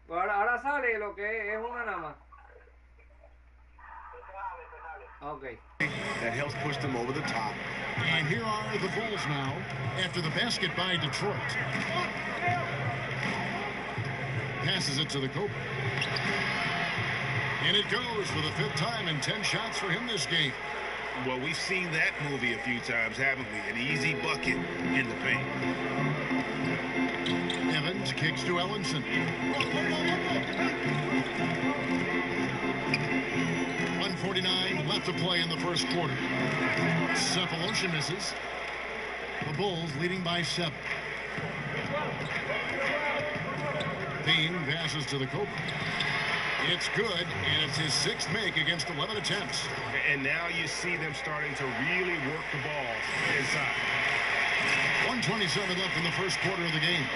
Ahora sale lo que es una nada más. Okay. That helps push them over the top. And here are the Bulls now after the basket by Detroit. Passes it to the Cobra. And it goes for the 5th time and 10 shots for him this game. Well, we've seen that movie a few times, haven't we? An easy bucket in the paint. Evans kicks to Ellenson. 1:49 left to play in the first quarter. Cephalosha misses. The Bulls leading by 7. Bean passes to the Cobra. It's good, and it's his 6th make against 11 attempts. And now you see them starting to really work the ball inside. 1:27 left in the first quarter of the game.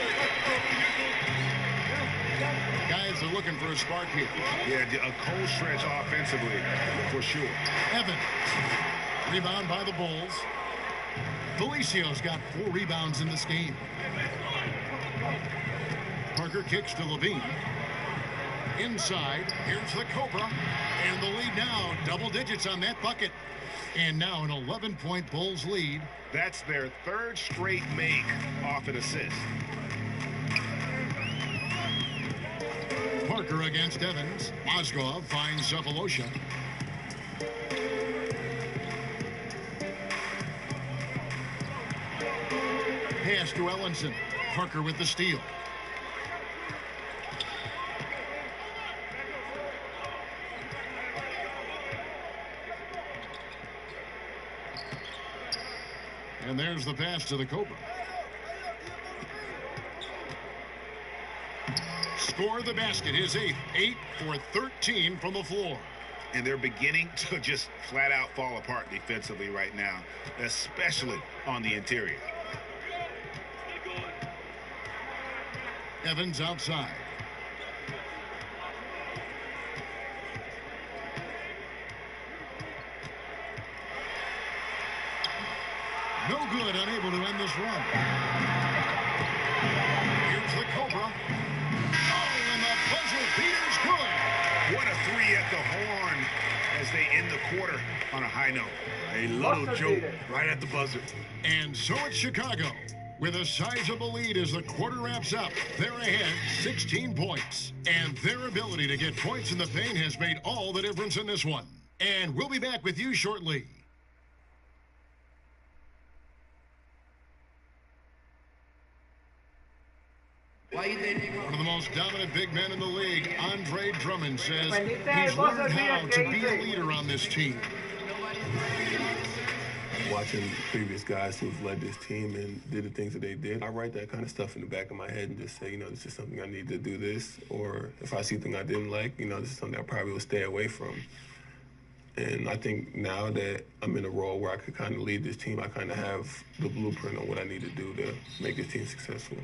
Guys are looking for a spark here. Yeah, a cold stretch offensively, for sure. Evans. Rebound by the Bulls. Felicio's got 4 rebounds in this game. Parker kicks to Levine. Inside, here's the Cobra. And the lead now, double digits on that bucket. And now an 11-point Bulls lead. That's their 3rd straight make off an assist. Parker against Evans. Mozgov finds Cephalosha. Pass to Ellenson. Parker with the steal. And there's the pass to the Cobra. Score the basket, his 8th. 8 for 13 from the floor. And they're beginning to just flat out fall apart defensively right now, especially on the interior. Evans outside. No good, unable to end this run. Here's the Cobra. Oh, and the buzzer beater's good. What a 3 at the horn as they end the quarter on a high note. A little joke right at the buzzer. And so it's Chicago with a sizable lead as the quarter wraps up. They're ahead 16 points. And their ability to get points in the paint has made all the difference in this one. And we'll be back with you shortly. One of the most dominant big men in the league, Andre Drummond, says he's learned how to be a leader on this team. Watching previous guys who've led this team and did the things that they did, I write that kind of stuff in the back of my head and just say, this is something I need to do this. Or if I see something I didn't like, this is something I probably will stay away from. And I think now that I'm in a role where I could kind of lead this team, I kind of have the blueprint on what I need to do to make this team successful.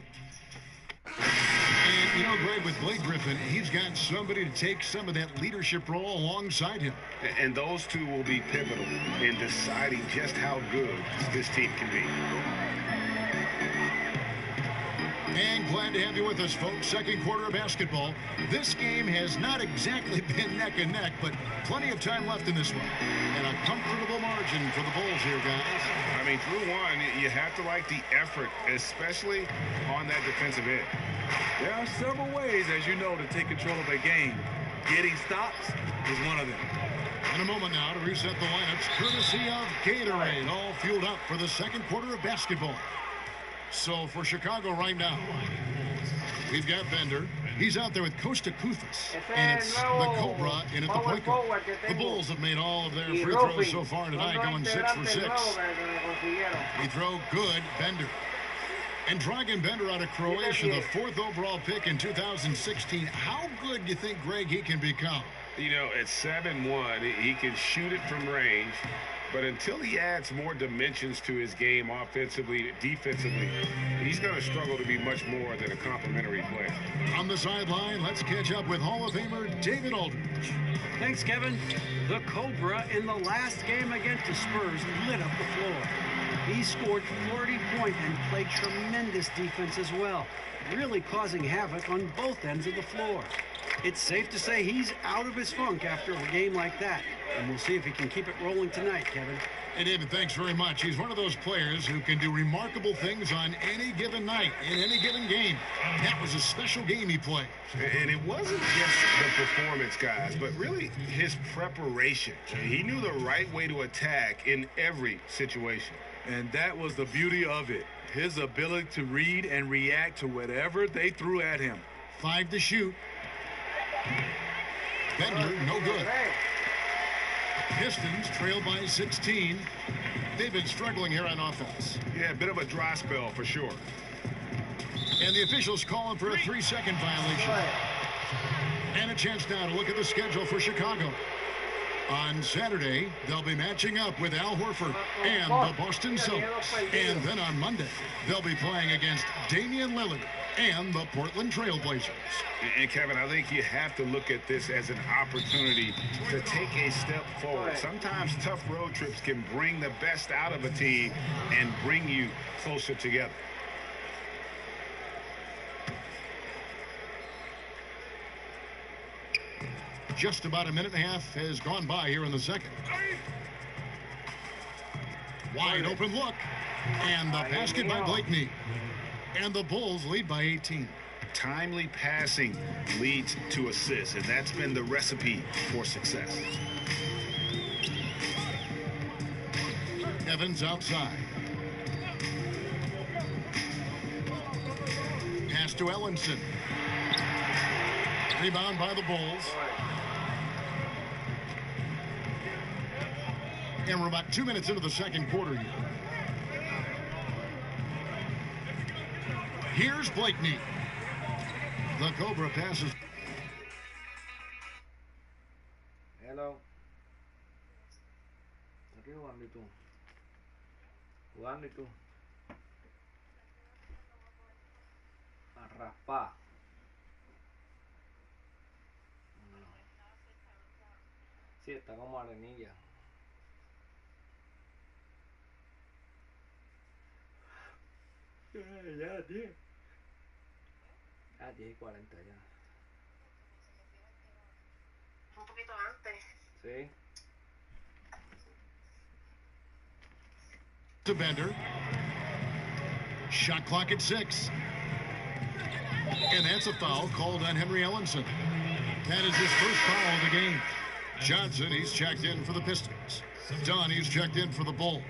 And, Greg, with Blake Griffin, he's got somebody to take some of that leadership role alongside him. And those two will be pivotal in deciding just how good this team can be. And glad to have you with us, folks. Second quarter of basketball. This game has not exactly been neck and neck, but plenty of time left in this one. And a comfortable margin for the Bulls here, guys. I mean, through one, you have to like the effort, especially on that defensive end. There are several ways, as you know, to take control of a game. Getting stops is one of them. In a moment now to reset the lineups, courtesy of Gatorade, all fueled up for the second quarter of basketball. So for Chicago right now, we've got Bender. He's out there with Costa Kufis. And it's the Cobra in at the point guard. The Bulls have made all of their free throws so far tonight, going 6 for 6. We throw good, Bender. And Dragan Bender out of Croatia, the 4th overall pick in 2016. How good do you think, Greg, he can become? At 7'1", he can shoot it from range. But until he adds more dimensions to his game offensively, defensively, he's going to struggle to be much more than a complimentary player. On the sideline, let's catch up with Hall of Famer David Aldridge. Thanks, Kevin. The Cobra in the last game against the Spurs lit up the floor. He scored 40 points and played tremendous defense as well, really causing havoc on both ends of the floor. It's safe to say he's out of his funk after a game like that, and we'll see if he can keep it rolling tonight, Kevin. Hey, David, thanks very much. He's one of those players who can do remarkable things on any given night, in any given game. That was a special game he played. And it wasn't just the performance, guys, but really his preparation. He knew the right way to attack in every situation. And that was the beauty of it. His ability to read and react to whatever they threw at him. 5 to shoot. Bender, no good. Pistons trail by 16. They've been struggling here on offense. Yeah, a bit of a dry spell for sure. And the officials calling for a 3-second violation. And a chance now to look at the schedule for Chicago. On Saturday, they'll be matching up with Al Horford and the Boston Celtics. And then on Monday, they'll be playing against Damian Lillard and the Portland Trail Blazers. And Kevin, I think you have to look at this as an opportunity to take a step forward. Sometimes tough road trips can bring the best out of a team and bring you closer together. Just about a minute and a half has gone by here in the second. Wide open look. And the basket by Blakeney. And the Bulls lead by 18. Timely passing leads to assists, and that's been the recipe for success. Evans outside. Pass to Ellenson. Rebound by the Bulls. And we're about 2 minutes into the second quarter here. Here's Blakeney. The Cobra passes. Hello. Aquí jugando y tú. Jugando y tú. A raspar. Sí, está como arenilla. Ya, tío. Ah, 10:40 ya. Un poquito antes. Sí. To Bender. Shot clock at 6. And that's a foul called on Henry Ellenson. That is his first foul of the game. Johnson, he's checked in for the Pistons. Dunn, he's checked in for the Bulls.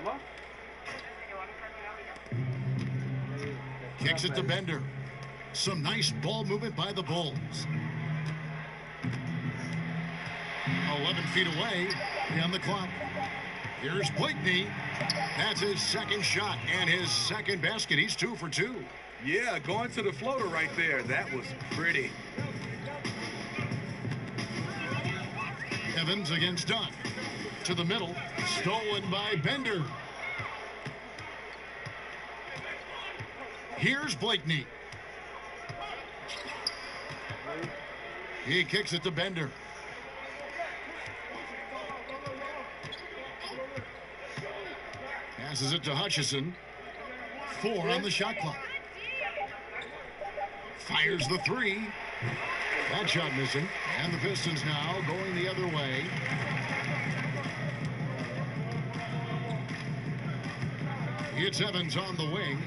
¿Cómo? Kicks it to Bender. Some nice ball movement by the Bulls. 11 feet away on the clock. Here's Blakeney. That's his second shot and his second basket. He's 2 for 2. Yeah, going to the floater right there. That was pretty. Evans against Dunn. To the middle. Stolen by Bender. Here's Blakeney. He kicks it to Bender. Passes it to Hutchison. 4 on the shot clock. Fires the 3. That shot missing. And the Pistons now going the other way. It's Evans on the wing.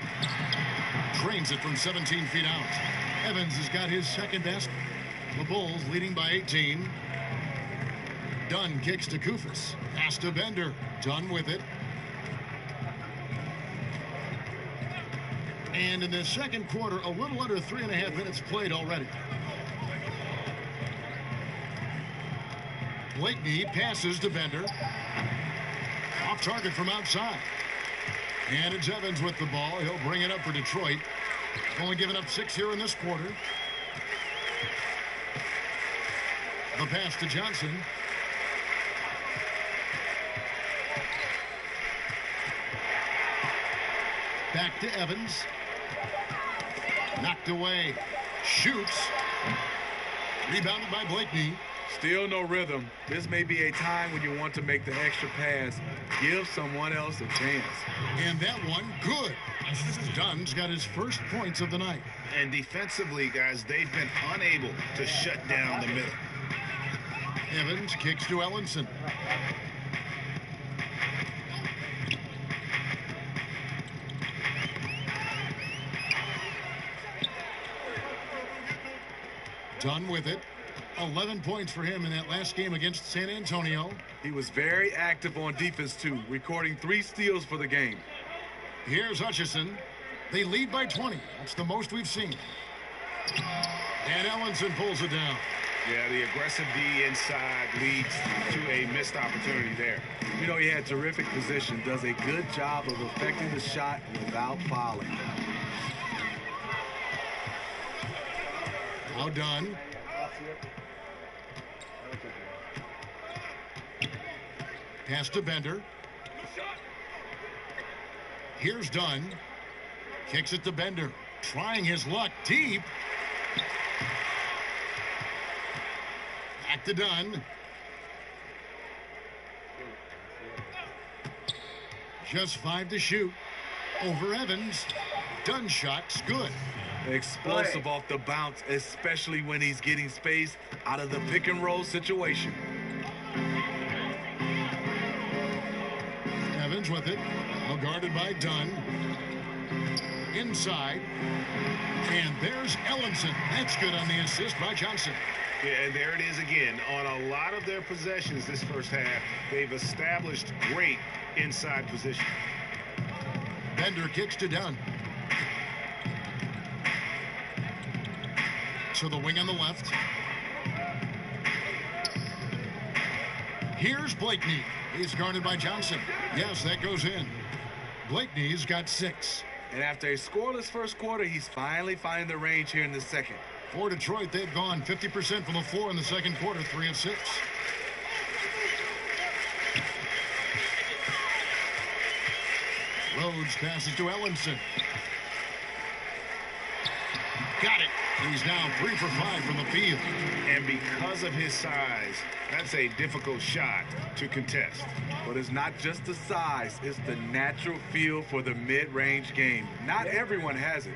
Trains it from 17 feet out. Evans has got his second basket. The Bulls leading by 18. Dunn kicks to Kufis. Pass to Bender. Dunn with it. And in the second quarter, a little under 3.5 minutes played already. Blakeney passes to Bender. Off target from outside. And it's Evans with the ball. He'll bring it up for Detroit. Only given up 6 here in this quarter. The pass to Johnson. Back to Evans. Knocked away. Shoots. Rebounded by Blakeney. Still no rhythm. This may be a time when you want to make the extra pass. Give someone else a chance. And that one, good. Dunn's got his first points of the night. And defensively, guys, they've been unable to shut down the middle. Evans kicks to Ellenson. Dunn with it. 11 points for him in that last game against San Antonio. He was very active on defense, too, recording 3 steals for the game. Here's Hutchison. They lead by 20. That's the most we've seen. And Ellenson pulls it down. Yeah, the aggressive D inside leads to a missed opportunity there. You know, he had terrific position, does a good job of affecting the shot without fouling. Now Dunn. Pass to Bender. Here's Dunn. Kicks it to Bender. Trying his luck deep. Back to Dunn. Just 5 to shoot. Over Evans. Dunn's shot's good. Explosive off the bounce, especially when he's getting space out of the pick and roll situation. Evans with it. Now guarded by Dunn. Inside. And there's Ellenson. That's good on the assist by Johnson. Yeah, and there it is again. On a lot of their possessions this first half, they've established great inside position. Bender kicks to Dunn. To the wing on the left. Here's Blakeney. He's guarded by Johnson. Yes, that goes in. Blakeney's got 6. And after a scoreless first quarter, he's finally finding the range here in the second. For Detroit, they've gone 50% from the floor in the second quarter, 3 of 6. Rhodes passes to Ellenson. Got it. He's now 3 for 5 from the field. And because of his size, that's a difficult shot to contest. But it's not just the size, it's the natural feel for the mid-range game. Not everyone has it.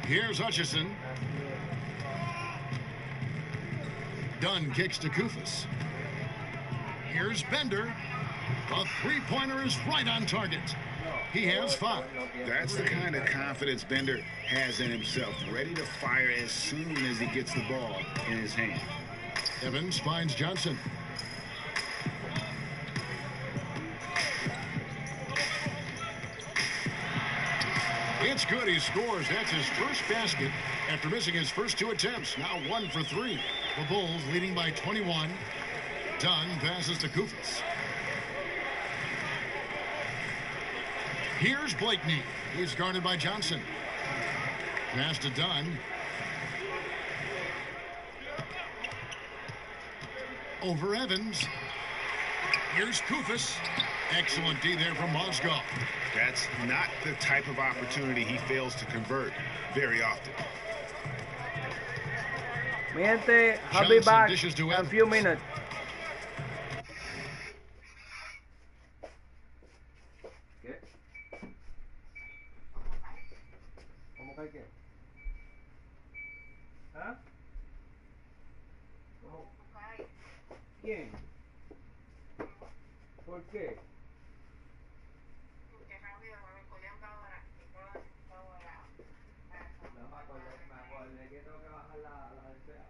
Here's Hutchison. Dunn kicks to Kufis. Here's Bender. A three-pointer is right on target. He has 5. That's the kind of confidence Bender has in himself, ready to fire as soon as he gets the ball in his hand. Evans finds Johnson. It's good. He scores. That's his first basket after missing his first 2 attempts. Now 1 for 3. The Bulls leading by 21. Dunn passes to Kufis. Here's Blakeney. He's guarded by Johnson. Pass to Dunn. Over Evans. Here's Kufis. Excellent D there from Mozgov. That's not the type of opportunity he fails to convert very often. Mi gente, I'll be back dishes to in a Evans. few minutes. ¿Qué? ¿Cómo que hay qué? ¿Ah? ¿Cómo? ¿Quién? ¿Por qué? No me acordé que tengo que bajar la deseada.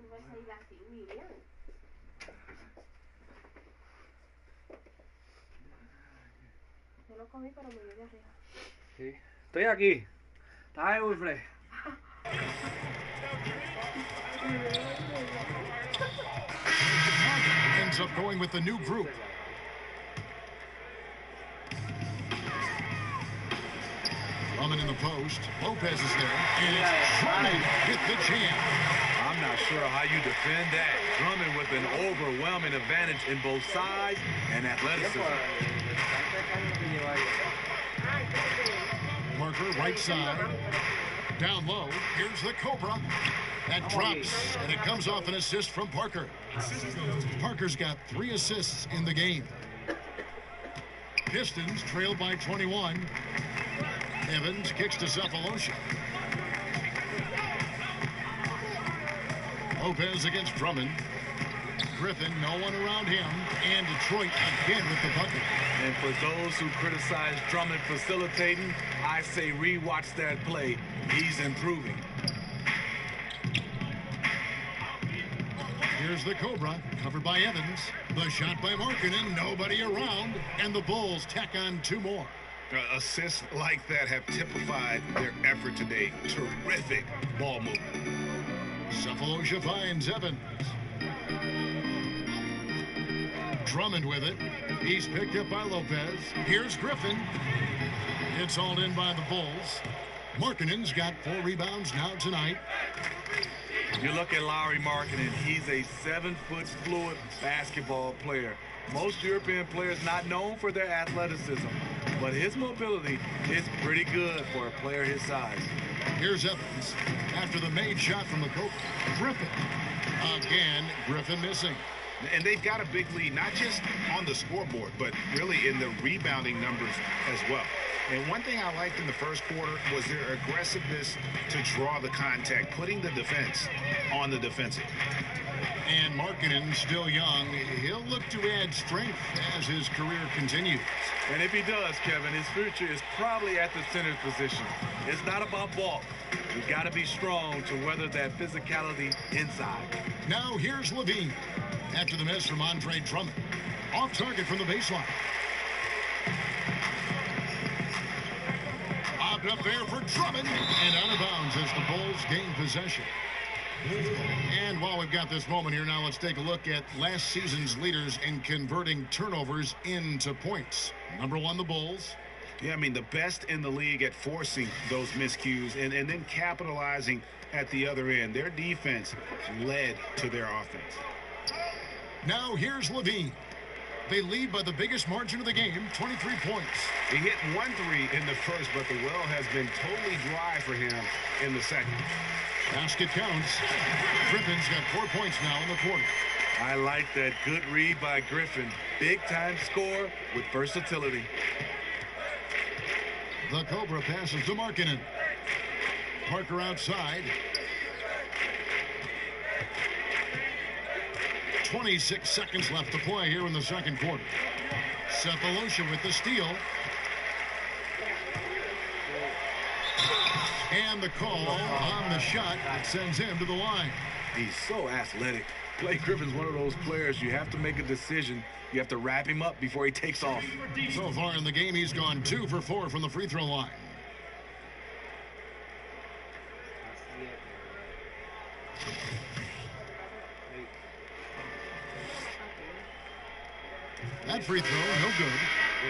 No vas a ir así, Miriam. Yo lo comí, pero me dio diarrea. Sí. Estoy aquí. Estás ahí, Wilfred. Ends up going with the new group. Drummond in the post. Lopez is there. And it's Drummond with the jam. I'm not sure how you defend that. Drummond with an overwhelming advantage in both size and athleticism. Parker, right side. Down low. Here's the Cobra. That drops, and it comes off an assist from Parker. Parker's got 3 assists in the game. Pistons trail by 21. Evans kicks to Cephalosha. Lopez against Drummond. Griffin, no one around him. And Detroit again with the bucket. And for those who criticize Drummond facilitating, I say rewatch that play. He's improving. Here's the Cobra, covered by Evans. The shot by Markkanen, nobody around. And the Bulls tack on 2 more. Assists like that have typified their effort today. Terrific ball movement. Cephalosha finds Evans. Drummond with it. He's picked up by Lopez. Here's Griffin. It's hauled in by the Bulls. Markkanen's got 4 rebounds now tonight. You look at Lauri Markkanen, he's a 7-foot fluid basketball player. Most European players not known for their athleticism, but his mobility is pretty good for a player his size. Here's Evans. After the made shot from the Cobra. Griffin. Again, Griffin missing. And they've got a big lead, not just on the scoreboard, but really in the rebounding numbers as well. And one thing I liked in the first quarter was their aggressiveness to draw the contact, putting the defense on the defensive. And Markkanen, still young, he'll look to add strength as his career continues. And if he does, Kevin, his future is probably at the center position. It's not about bulk. You've got to be strong to weather that physicality inside. Now here's Levine. After the miss from Andre Drummond. Off target from the baseline. Bobbed up there for Drummond. And out of bounds as the Bulls gain possession. And while we've got this moment here, now let's take a look at last season's leaders in converting turnovers into points. Number 1, the Bulls. Yeah, I mean, the best in the league at forcing those miscues and then capitalizing at the other end. Their defense led to their offense. Now here's Levine. They lead by the biggest margin of the game, 23 points. He hit 1 3 in the first, but the well has been totally dry for him in the second. Basket counts. Griffin's got 4 points now in the quarter. I like that good read by Griffin. Big-time score with versatility. The Cobra passes to Markkanen. Parker outside. 26 seconds left to play here in the second quarter. Cephalosha with the steal. And the call on the shot that sends him to the line. He's so athletic. Blake Griffin's one of those players you have to make a decision. You have to wrap him up before he takes off. So far in the game, he's gone 2 for 4 from the free throw line. That free throw, no good.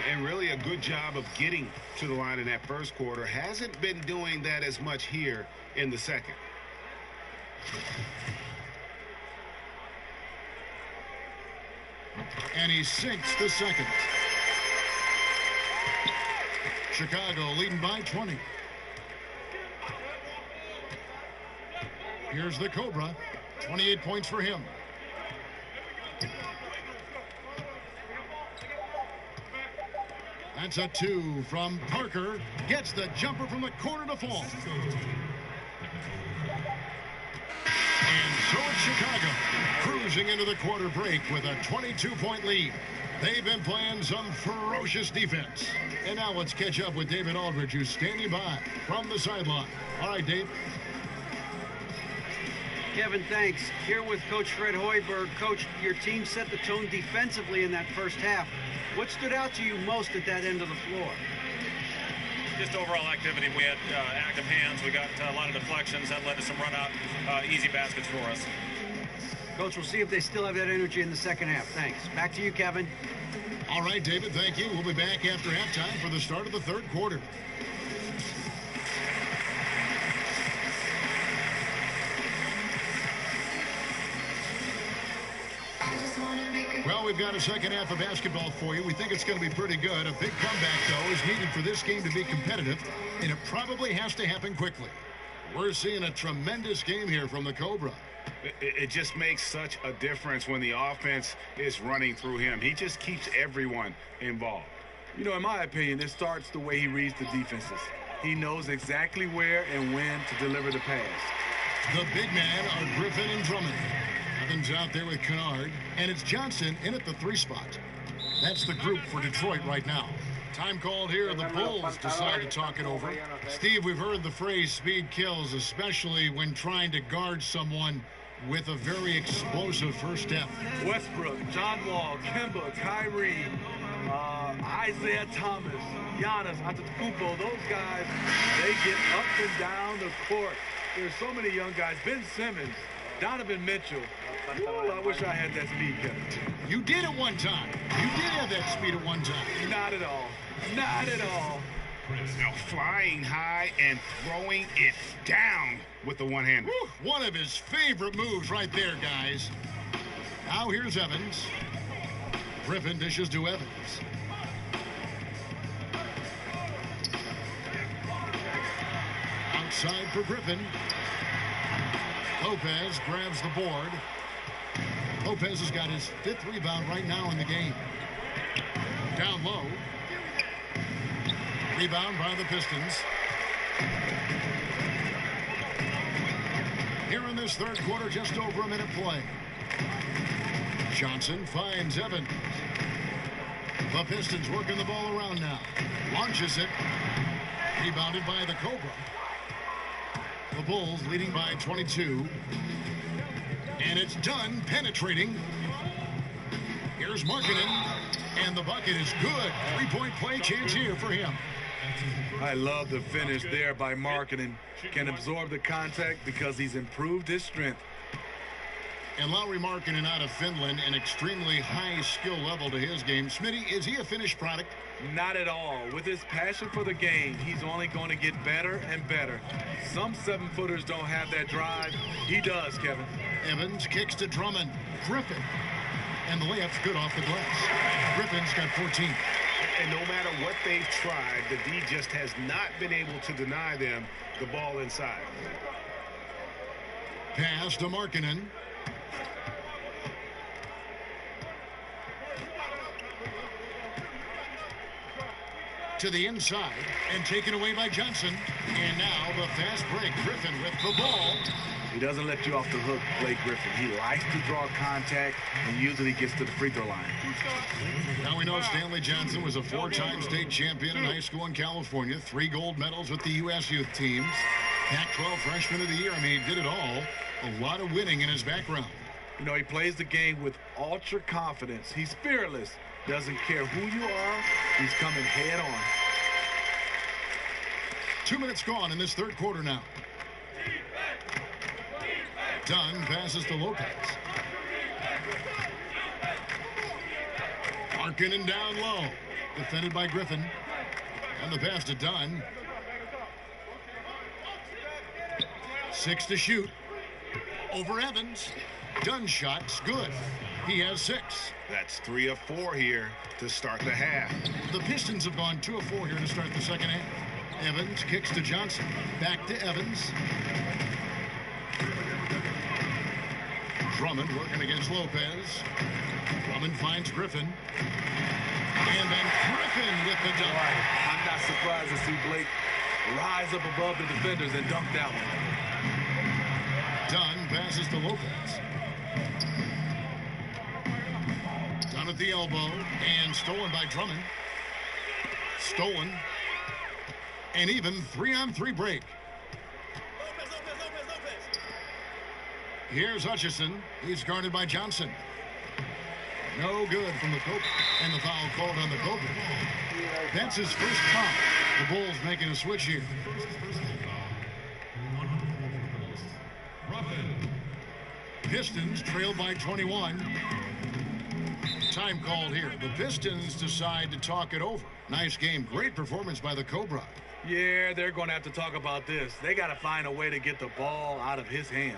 And really a good job of getting to the line in that first quarter. Hasn't been doing that as much here in the second. And he sinks the second. Chicago leading by 20. Here's the Cobra. 28 points for him. That's a 2 from Parker. Gets the jumper from the corner to fall. And so it's Chicago. cruising into the quarter break with a 22-point lead. They've been playing some ferocious defense. And now let's catch up with David Aldridge, who's standing by from the sideline. All right, Dave. Kevin, thanks. Here with Coach Fred Hoiberg. Coach, your team set the tone defensively in that first half. What stood out to you most at that end of the floor? Just overall activity. We had active hands. We got a lot of deflections. That led to some run-out, easy baskets for us. Coach, we'll see if they still have that energy in the second half. Thanks. Back to you, Kevin. All right, David, thank you. We'll be back after halftime for the start of the third quarter. Well, we've got a second half of basketball for you. We think it's going to be pretty good. A big comeback, though, is needed for this game to be competitive, and it probably has to happen quickly. We're seeing a tremendous game here from the Cobra. It just makes such a difference when the offense is running through him. He just keeps everyone involved. You know, in my opinion, it starts the way he reads the defenses. He knows exactly where and when to deliver the pass. The big man are Griffin and Drummond. Evans out there with Kennard, and it's Johnson in at the 3 spot. That's the group for Detroit right now. Time called here. The Bulls decide to talk it over. Steve, we've heard the phrase speed kills, especially when trying to guard someone with a very explosive first step. Westbrook, John Wall, Kemba, Kyrie, Isaiah Thomas, Giannis, Antetokounmpo, those guys, they get up and down the court. There's so many young guys. Ben Simmons, Donovan Mitchell. Ooh, I wish I had that speed, Kevin. You did at one time. You did have that speed at one time. Not at all. Not at all. Now flying high and throwing it down with the one-hander. One of his favorite moves right there, guys. Now here's Evans. Griffin dishes to Evans. Outside for Griffin. Lopez grabs the board. Lopez has got his 5th rebound right now in the game. Down low. Rebound by the Pistons. Here in this third quarter, just over a minute play. Johnson finds Evans. The Pistons working the ball around now. Launches it. Rebounded by the Cobra. The Bulls leading by 22. And it's done penetrating. Here's Markkanen. And the bucket is good. 3-point play chance here for him. I love the finish there by Markkanen. Can absorb the contact because he's improved his strength. And Lauri Markkanen out of Finland, an extremely high skill level to his game. Smitty, is he a finished product? Not at all. With his passion for the game, he's only going to get better and better. Some 7-footers don't have that drive. He does, Kevin. Evans kicks to Drummond. Griffin. And the layup's good off the glass. Griffin's got 14. And no matter what they've tried, the D just has not been able to deny them the ball inside. Pass to Markkanen. To the inside and taken away by Johnson. And now the fast break. Griffin with the ball. He doesn't let you off the hook, Blake Griffin. He likes to draw contact and usually gets to the free throw line. Now we know Stanley Johnson was a 4-time state champion in high school in California. 3 gold medals with the U.S. youth teams. Pac-12 freshman of the year. I mean, he did it all. A lot of winning in his background. You know, he plays the game with ultra confidence. He's fearless. Doesn't care who you are. He's coming head on. 2 minutes gone in this third quarter now. Dunn passes to Lopez. Markkanen down low. Defended by Griffin. And the pass to Dunn. 6 to shoot. Over Evans. Dunn's shot's good. He has 6. That's 3 of 4 here to start the half. The Pistons have gone 2 of 4 here to start the second half. Evans kicks to Johnson. Back to Evans. Drummond working against Lopez. Drummond finds Griffin. And then Griffin with the dunk. I'm not surprised to see Blake rise up above the defenders and dunk that one. Dunn passes to Lopez. the elbow and stolen by Drummond. Stolen. And even 3-on-3 break. Here's Hutchison. He's guarded by Johnson. No good from the Cobra. And the foul called on the Cobra. That's his first foul. The Bulls making a switch here. Pistons trailed by 21. Time called here. The Pistons decide to talk it over. Nice game. Great performance by the Cobra. Yeah, they're going to have to talk about this. They got to find a way to get the ball out of his hands.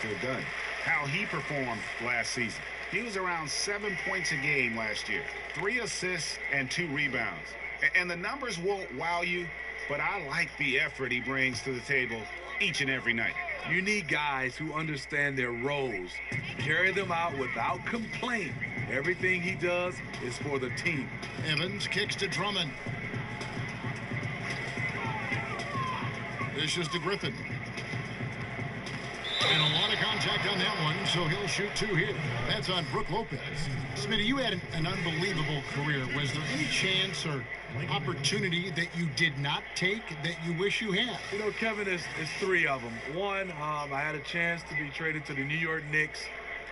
They're done. How he performed last season. He was around 7 points a game last year. 3 assists and 2 rebounds. And the numbers won't wow you, but I like the effort he brings to the table each and every night. You need guys who understand their roles. Carry them out without complaint. Everything he does is for the team. Evans kicks to Drummond. Dishes to Griffin. And a lot of contact on that one, so he'll shoot 2 here. That's on Brook Lopez. Smitty, you had an unbelievable career. Was there any chance or opportunity that you did not take that you wish you had? You know, Kevin, it's 3 of them. One, I had a chance to be traded to the New York Knicks.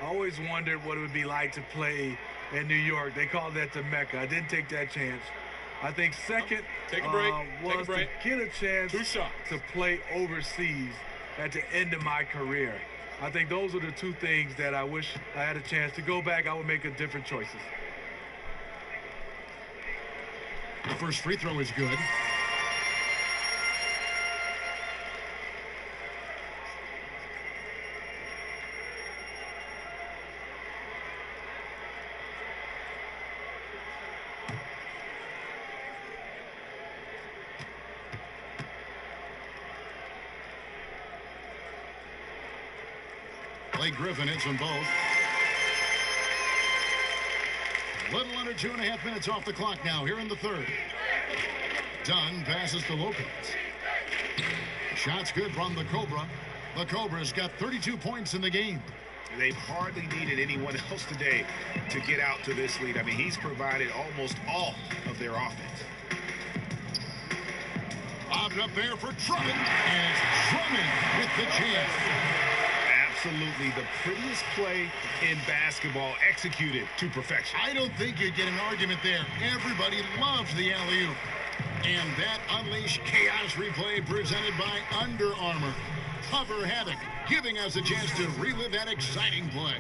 I always wondered what it would be like to play in New York. They call that the Mecca. I didn't take that chance. I think second was to get a chance to play overseas at the end of my career. I think those are the 2 things that I wish I had a chance to go back. I would make different choices. The first free throw is good. Blake Griffin hits them both. A little under 2.5 minutes off the clock now here in the third. Dunn passes to Lopez. Shot's good from the Cobra. The Cobra's got 32 points in the game. They've hardly needed anyone else today to get out to this lead. I mean, he's provided almost all of their offense. Bobbed up there for Drummond. And it's Drummond with the chance. Absolutely the prettiest play in basketball, executed to perfection. I don't think you get an argument there. Everybody loves the alley-oop. And that Unleash Chaos replay presented by Under Armour. Cover Havoc, giving us a chance to relive that exciting play.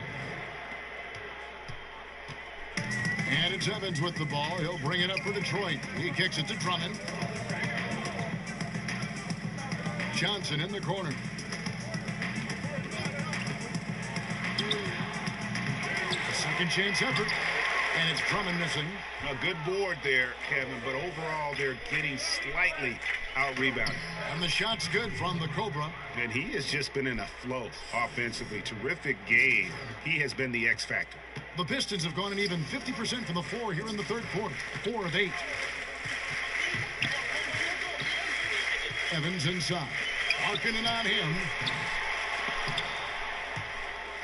And it's Evans with the ball. He'll bring it up for Detroit. He kicks it to Drummond. Johnson in the corner. Second chance effort, and it's Drummond missing. A good board there, Kevin, but overall they're getting slightly out-rebounded. And the shot's good from the Cobra. And he has just been in a flow offensively. Terrific game. He has been the X factor. The Pistons have gone an even 50% from the floor here in the third quarter. 4 of 8. Evans inside. Harkinen on him.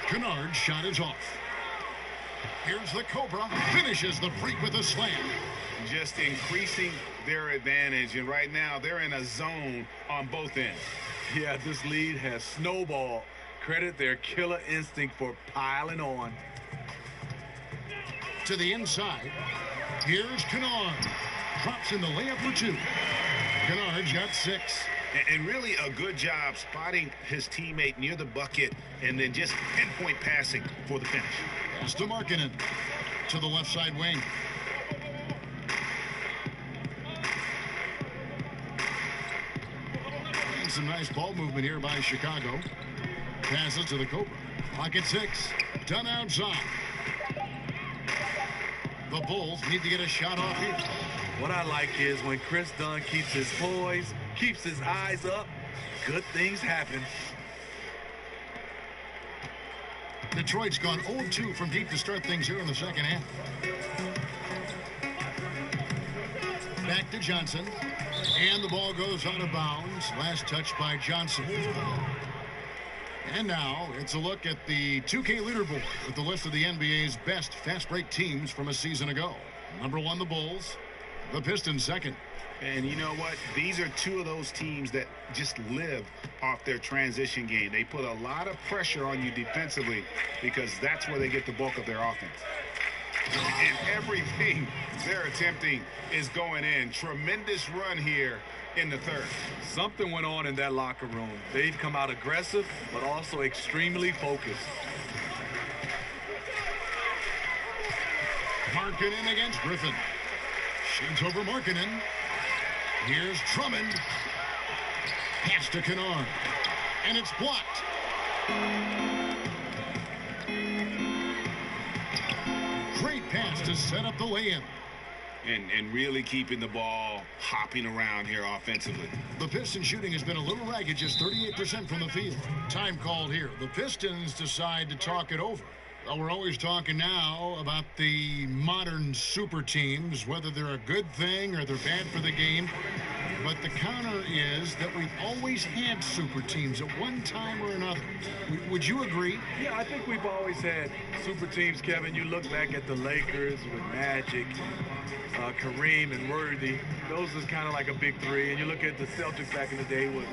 Kennard's shot is off. Here's the Cobra. Finishes the break with a slam. Just increasing their advantage. And right now, they're in a zone on both ends. Yeah, this lead has snowballed. Credit their killer instinct for piling on. To the inside. Here's Kennard. Drops in the layup for two. Kennard's got 6. And really a good job spotting his teammate near the bucket and then just pinpoint passing for the finish. Pass to Markkanen. To the left side wing. And some nice ball movement here by Chicago. Passes to the Cobra. Pocket 6. Done outside. The Bulls need to get a shot off here. What I like is when Chris Dunn keeps his poise, keeps his eyes up, good things happen. Detroit's gone 0-2 from deep to start things here in the second half. Back to Johnson. And the ball goes out of bounds. Last touch by Johnson. And now it's a look at the 2K leaderboard with the list of the NBA's best fast break teams from a season ago. Number 1, the Bulls. The Pistons second. And you know what? These are two of those teams that just live off their transition game. They put a lot of pressure on you defensively because that's where they get the bulk of their offense. And everything they're attempting is going in. Tremendous run here in the third. Something went on in that locker room. They've come out aggressive, but also extremely focused. Markkanen against Griffin. Shoots over Markkanen. Here's Drummond. Pass to Kennard. And it's blocked. Great pass to set up the lay-in. And really keeping the ball hopping around here offensively. The Pistons shooting has been a little ragged, just 38% from the field. Time called here. The Pistons decide to talk it over. Well, we're always talking now about the modern super teams, whether they're a good thing or they're bad for the game. But the counter is that we've always had super teams at one time or another. Would you agree? Yeah, I think we've always had super teams, Kevin. You look back at the Lakers with Magic, Kareem and Worthy. Those is kind of like a big three. And you look at the Celtics back in the day with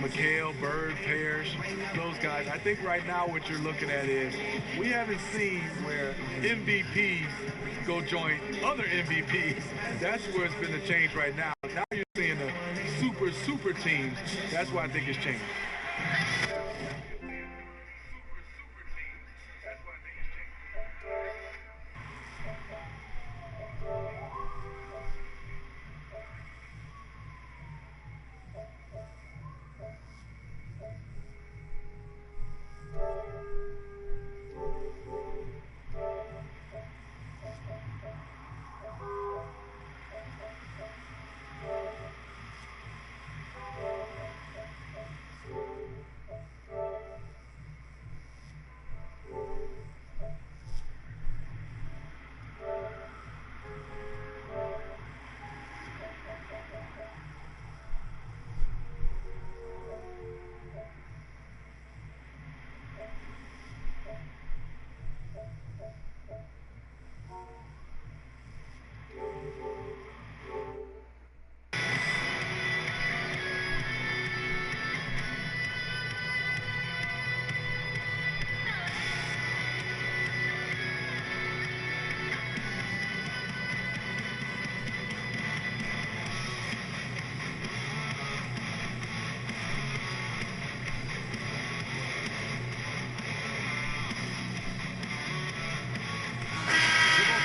McHale, Bird, Parrish, those guys. I think right now what you're looking at is we haven't seen where MVPs go join other MVPs. That's where it's been the change right now. Now you're seeing the super teams. That's why I think it's changed.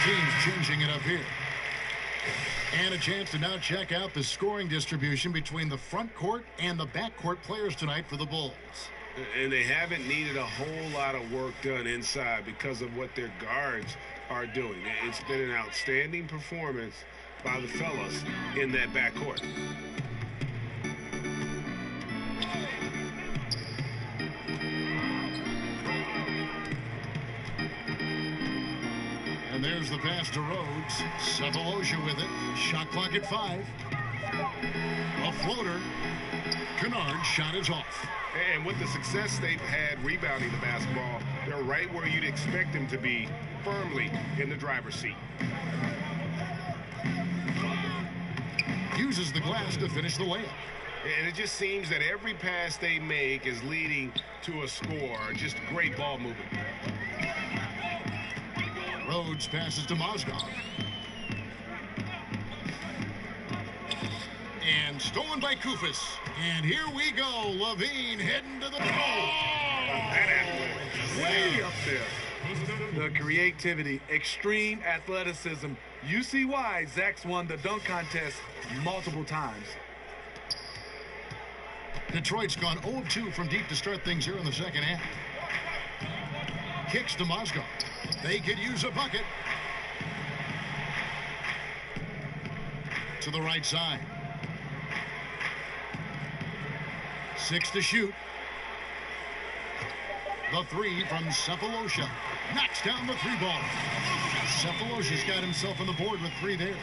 Teams changing it up here. And a chance to now check out the scoring distribution between the front court and the back court players tonight for the Bulls. And they haven't needed a whole lot of work done inside because of what their guards are doing. It's been an outstanding performance by the fellas in that backcourt. And there's the pass to Rhodes. Cephalosha with it. Shot clock at 5. A floater. Kennard's shot is off. And with the success they've had rebounding the basketball, they're right where you'd expect them to be, firmly in the driver's seat. Uses the glass to finish the layup. And it just seems that every pass they make is leading to a score. Just great ball movement. Rhodes passes to Mozgov. And stolen by Kufis. And here we go. Levine heading to the goal. Way up there. The creativity, extreme athleticism. You see why Zach's won the dunk contest multiple times. Detroit's gone 0 of 2 from deep to start things here in the second half. Kicks to Mozgov. They could use a bucket. To the right side. 6 to shoot. The three from Cephalosha. Knocks down the three ball. Cephalosha's got himself on the board with 3 there.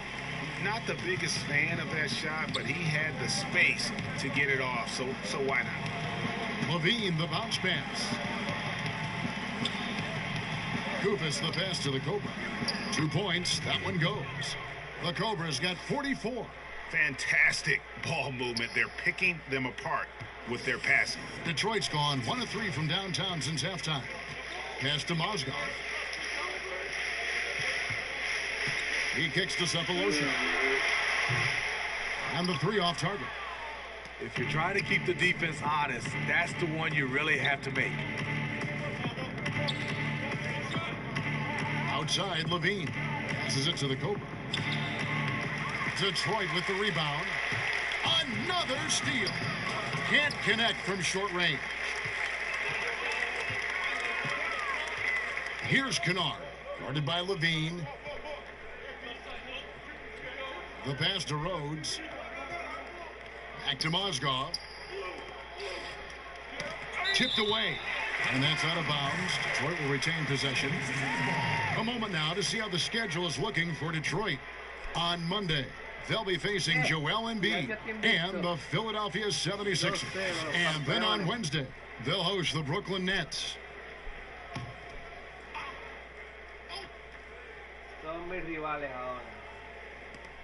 Not the biggest fan of that shot, but he had the space to get it off, so why not? Levine, the bounce pass. Kufis, the pass to the Cobra. 2 points, that one goes. The Cobra's got 44. Fantastic ball movement. They're picking them apart with their passing. Detroit's gone 1 of 3 from downtown since halftime. Pass to Mozgov. He kicks to Cephalosha. And the 3 off target. If you're trying to keep the defense honest, that's the one you really have to make. Outside, Levine passes it to the Cobra. Detroit with the rebound. Another steal. Can't connect from short range. Here's Kennard, guarded by Levine. The pass to Rhodes. Back to Mozgov. Tipped away. And that's out of bounds. Detroit will retain possession. A moment now to see how the schedule is looking for Detroit. On Monday, they'll be facing Joel Embiid and the Philadelphia 76ers. And then on Wednesday, they'll host the Brooklyn Nets.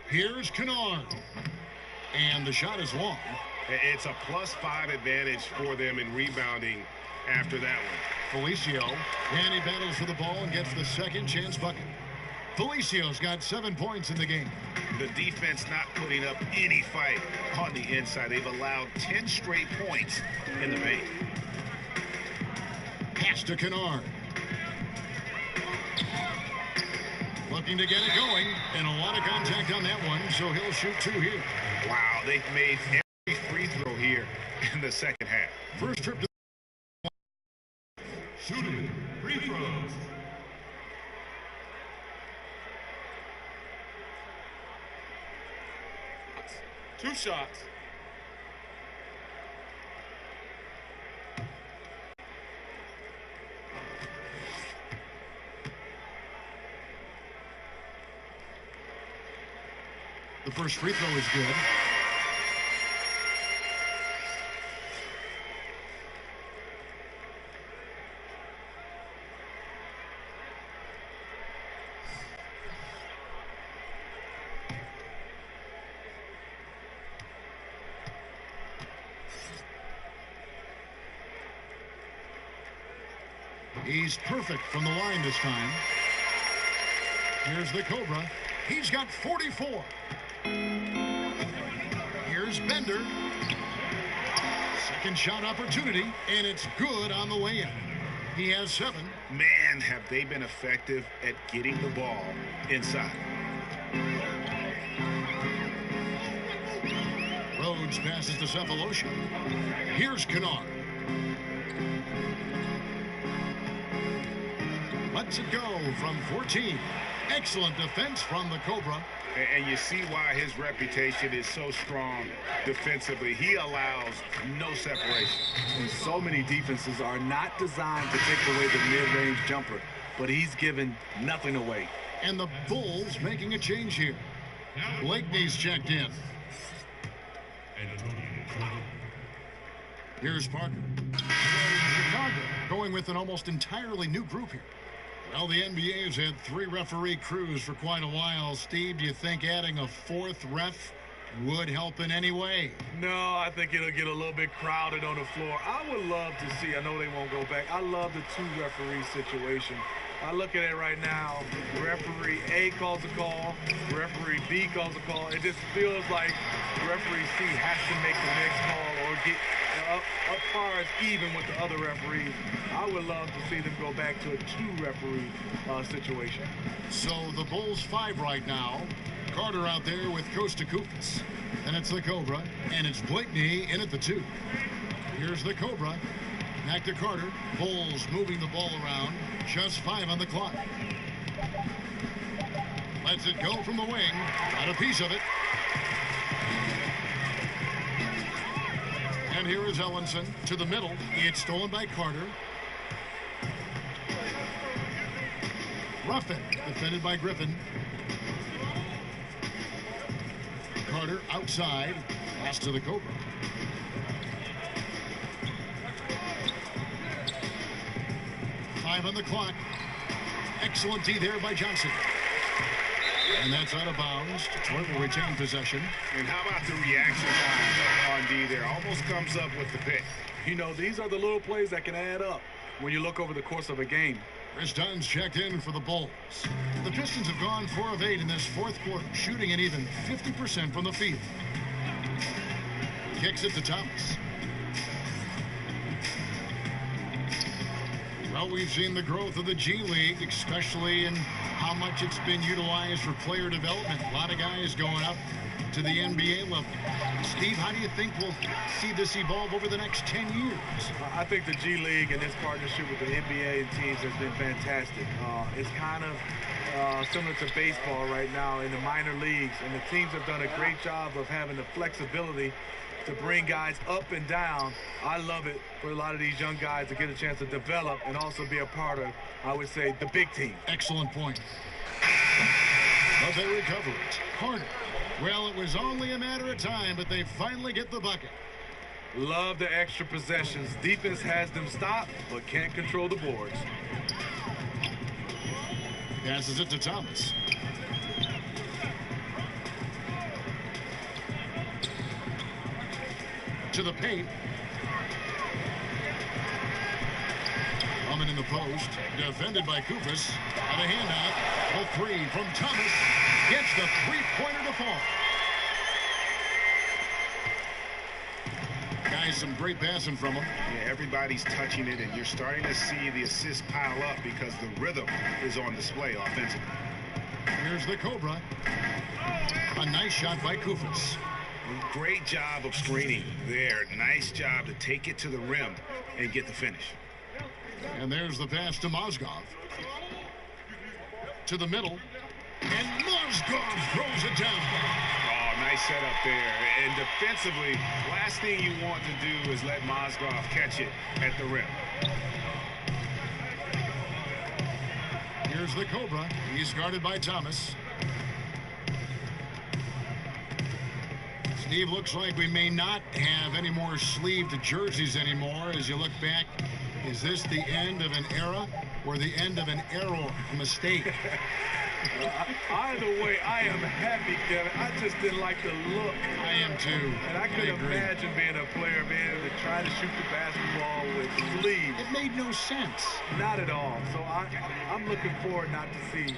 Here's Kennard. And the shot is long. It's a +5 advantage for them in rebounding after that one. Felicio, and he battles for the ball and gets the second chance bucket. Felicio's got 7 points in the game. The defense not putting up any fight on the inside. They've allowed 10 straight points in the paint. Pass to Kennard. Looking to get it going, and a lot of contact on that one, so he'll shoot 2 here. Wow, they've made every free throw here in the second half. First trip to shooting free throws. Two shots. the first free throw is good. He's perfect from the line this time. Here's the Cobra. He's got 44. Here's Bender. Second shot opportunity, and it's good on the way in. He has 7. Man, have they been effective at getting the ball inside. Rhodes passes to Cephalosha. Here's Kennard. Lets it go from 14. Excellent defense from the Cobra. And you see why his reputation is so strong defensively. He allows no separation. And so many defenses are not designed to take away the mid-range jumper, but he's given nothing away. And the Bulls making a change here. Blakeney's checked in. Here's Parker. Chicago going with an almost entirely new group here. Well, the NBA has had 3 referee crews for quite a while. Steve, do you think adding a 4th ref Would help in any way. No, I think it'll get a little bit crowded on the floor. I would love to see, I know they won't go back, I love the two referee situation. I look at it right now, referee A calls a call, referee B calls a call. It just feels like referee C has to make the next call or get up far as even with the other referees. I would love to see them go back to a two referee situation. So the Bulls 5 right now. Carter out there with Costa Koufis. And it's the Cobra, and it's Blakeney in at the 2. Here's the Cobra. Back to Carter. Bulls moving the ball around. Just 5 on the clock. Lets it go from the wing. Got a piece of it. And here is Ellenson to the middle. It's stolen by Carter. Ruffin defended by Griffin. Carter outside. Pass to the Cobra. Five on the clock. Excellent D there by Johnson. And that's out of bounds. Detroit will retain possession. And how about the reaction time on D there? Almost comes up with the pick. You know, these are the little plays that can add up when you look over the course of a game. Chris Dunn's checked in for the Bulls. The Pistons have gone 4 of 8 in this fourth quarter, shooting an even 50% from the field. Kicks it to Thomas. Well, we've seen the growth of the G League, especially in how much it's been utilized for player development. A lot of guys going up to the NBA level. Steve, how do you think we'll see this evolve over the next 10 years? I think the G League and this partnership with the NBA and teams has been fantastic. It's kind of similar to baseball right now in the minor leagues, and the teams have done a great job of having the flexibility to bring guys up and down. I love it for a lot of these young guys to get a chance to develop and also be a part of, I would say, the big team. Excellent point. But they recover it. Carter. Well, it was only a matter of time, but they finally get the bucket. Love the extra possessions. Defense has them stopped, but can't control the boards. Passes it to Thomas. To the paint. Coming in the post. Defended by Koufis. And a handout. A 3 from Thomas. Gets the three-pointer to fall. Guys, some great passing from him. Yeah, everybody's touching it, and you're starting to see the assists pile up because the rhythm is on display offensively. Here's the Cobra. A nice shot by Koufis. Great job of screening there. Nice job to take it to the rim and get the finish. And there's the pass to Mozgov. To the middle. And Mozgov throws it down. Oh, nice setup there. And defensively, last thing you want to do is let Mozgov catch it at the rim. Here's the Cobra. He's guarded by Thomas. Steve, looks like we may not have any more sleeved jerseys anymore. As you look back, is this the end of an era or the end of an error mistake? Either way, I am happy, Kevin. I just didn't like the look. I am too. And I could imagine being a player, being able to try to shoot the basketball with sleeves. It made no sense. Not at all. So I'm looking forward not to see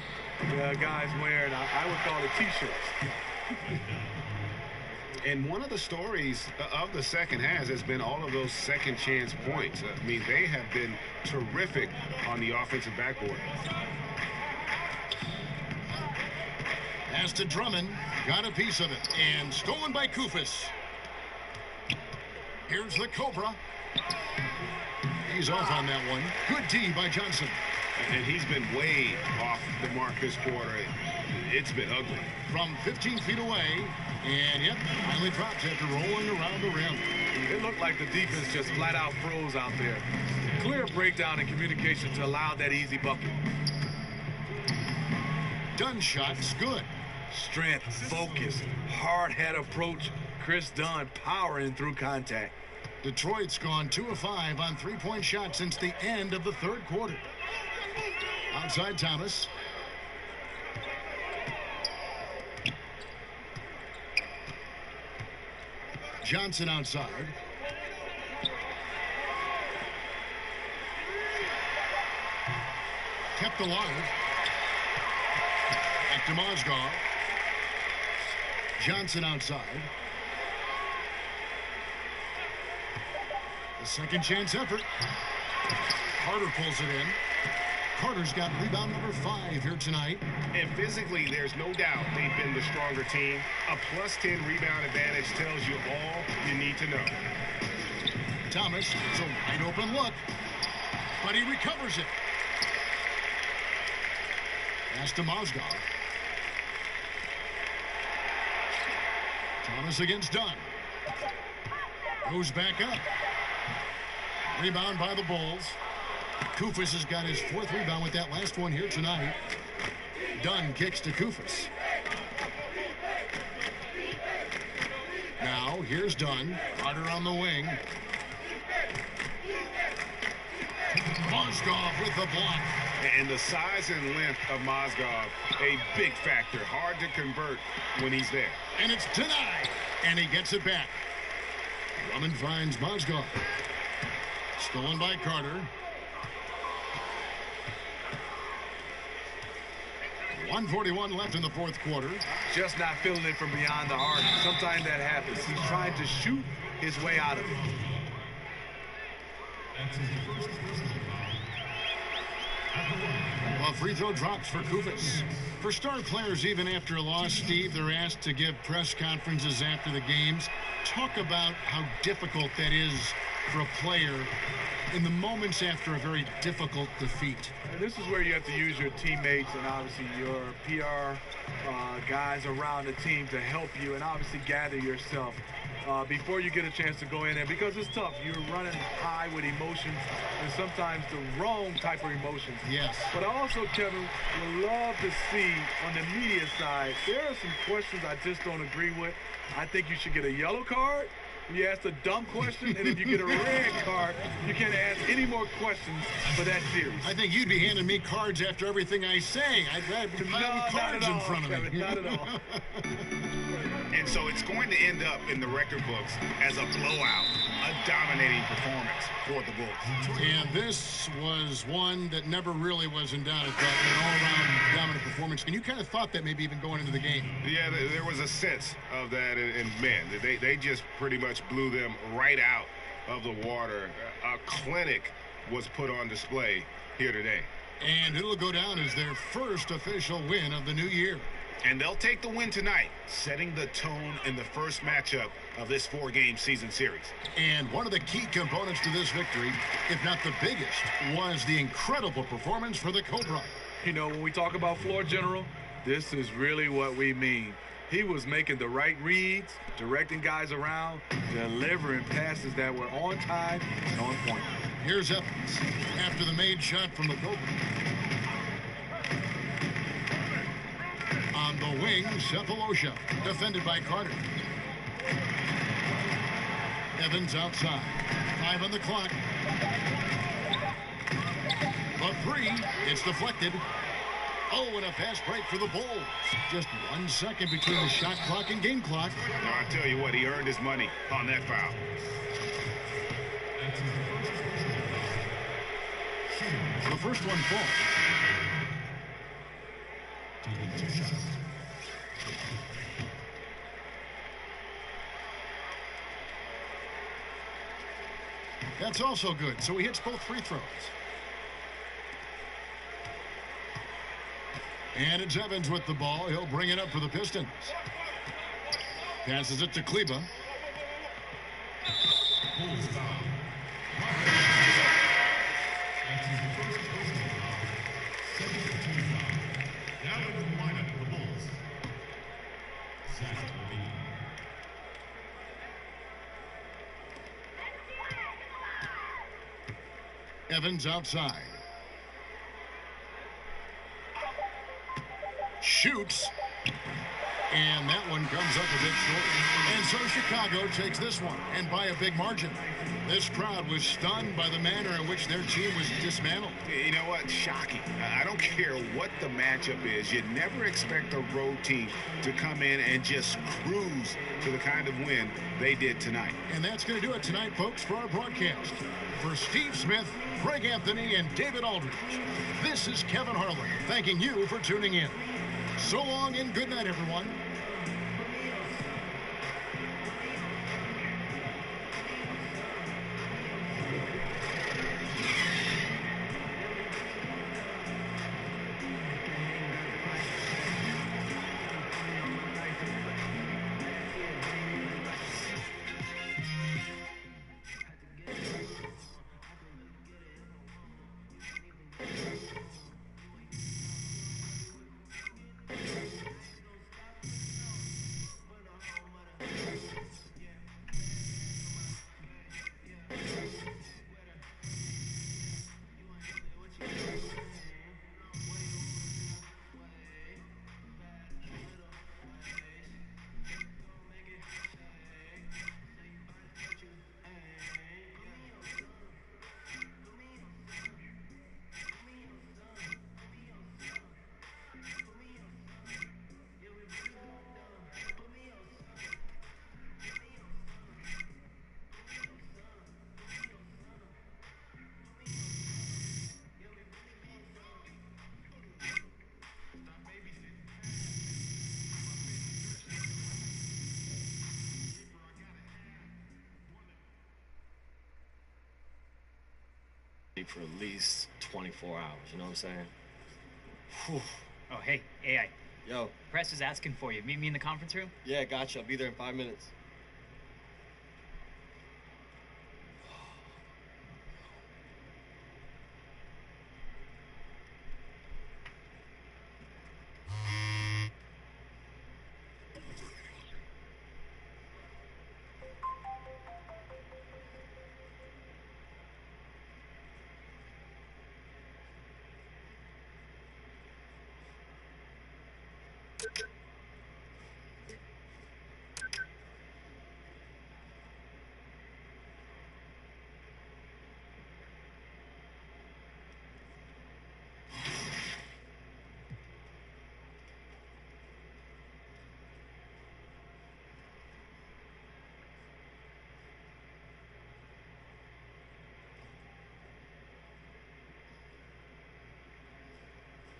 guys wearing, I would call it T-shirts. And one of the stories of the second half has been all of those second chance points. I mean, they have been terrific on the offensive backboard. Pass to Drummond. Got a piece of it. And stolen by Koufis. Here's the Cobra. He's off on that one. Good D by Johnson. And he's been way off the mark this quarter. It's been ugly. From 15 feet away. And yep, finally drops after rolling around the rim. It looked like the defense just flat out froze out there. Clear breakdown in communication to allow that easy bucket. Dunn shot's good. Strength, focus, hard head approach. Chris Dunn powering through contact. Detroit's gone 2 of 5 on three-point shots since the end of the third quarter. Outside Thomas. Johnson outside. Kept alive. Back to Mozgov. Johnson outside. The second chance effort. Carter pulls it in. Carter's got rebound number 5 here tonight. And physically, there's no doubt they've been the stronger team. A plus 10 rebound advantage tells you all you need to know. Thomas, it's a wide open look, but he recovers it. Pass to Mozgov. Thomas against Dunn. Goes back up. Rebound by the Bulls. Koufos has got his 4th rebound with that last one here tonight. Dunn kicks to Koufos. Now, here's Dunn. Carter on the wing. Mozgov with the block. And the size and length of Mozgov, a big factor. Hard to convert when he's there. And it's denied. And he gets it back. Drummond finds Mozgov. Stolen by Carter. 1:41 left in the 4th quarter. Just not feeling it from beyond the arc. Sometimes that happens. He's trying to shoot his way out of it. Well, free throw drops for Koufos. For star players, even after a loss, Steve, they're asked to give press conferences after the games. Talk about how difficult that is for a player in the moments after a very difficult defeat. And this is where you have to use your teammates and obviously your PR guys around the team to help you and obviously gather yourself before you get a chance to go in there, because it's tough. You're running high with emotions and sometimes the wrong type of emotions. Yes. But I also, Kevin, would love to see on the media side, there are some questions I just don't agree with. I think you should get a yellow card. You ask a dumb question, and if you get a red card, you can't ask any more questions for that series. I think you'd be handing me cards after everything I say. I'd be piling cards in front of me. Kevin, not at all. And so it's going to end up in the record books as a blowout, a dominating performance for the Bulls. And this was one that never really was in doubt. An all-around dominant performance. And you kind of thought that maybe even going into the game. Yeah, there was a sense of that. And man, they just pretty much blew them right out of the water. A clinic was put on display here today. And it'll go down as their first official win of the new year. And they'll take the win tonight, setting the tone in the first matchup of this 4-game season series. And one of the key components to this victory, if not the biggest, was the incredible performance for the Cobra. You know, when we talk about floor general, this is really what we mean. He was making the right reads, directing guys around, delivering passes that were on time and on point. Here's Evans after the made shot from the Cobra. On the wing, Cephalosha, defended by Carter. Evans outside. 5 on the clock. The 3, it's deflected. Oh, and a fast break for the Bulls. Just 1 second between the shot clock and game clock. Now, I tell you what, he earned his money on that foul. The first one falls. That's also good. So he hits both free throws. And it's Evans with the ball. He'll bring it up for the Pistons. Passes it to Kleba. Evans outside. Shoots. And that one comes up a bit short. And so Chicago takes this one, and by a big margin. This crowd was stunned by the manner in which their team was dismantled. You know what? Shocking. I don't care what the matchup is. You never expect a road team to come in and just cruise to the kind of win they did tonight. And that's going to do it tonight, folks, for our broadcast. For Steve Smith, Greg Anthony, and David Aldridge, this is Kevin Harlan thanking you for tuning in. So long and good night, everyone. For at least 24 hours, you know what I'm saying? Whew. Oh, hey, AI. Yo. Press is asking for you. Meet me in the conference room? Yeah, gotcha. I'll be there in 5 minutes.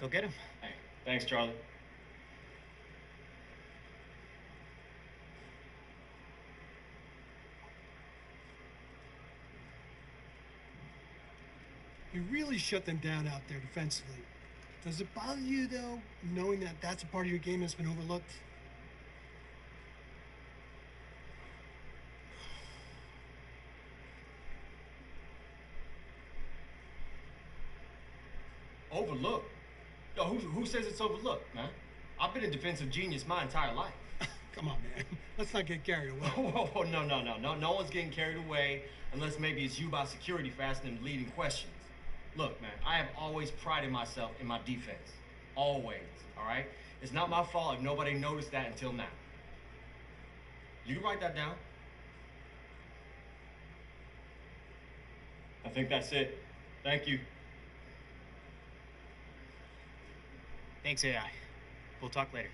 Go get him. Hey, thanks, Charlie. You really shut them down out there defensively. Does it bother you, though, knowing that that's a part of your game that's been overlooked? Overlooked? Yo, who says it's overlooked, man? I've been a defensive genius my entire life. Come on, man. Let's not get carried away. Whoa, no. No one's getting carried away unless maybe it's you by security faster than leading questions. Look, man, I have always prided myself in my defense. Always, all right? It's not my fault if nobody noticed that until now. You can write that down. I think that's it. Thank you. Thanks, AI. We'll talk later.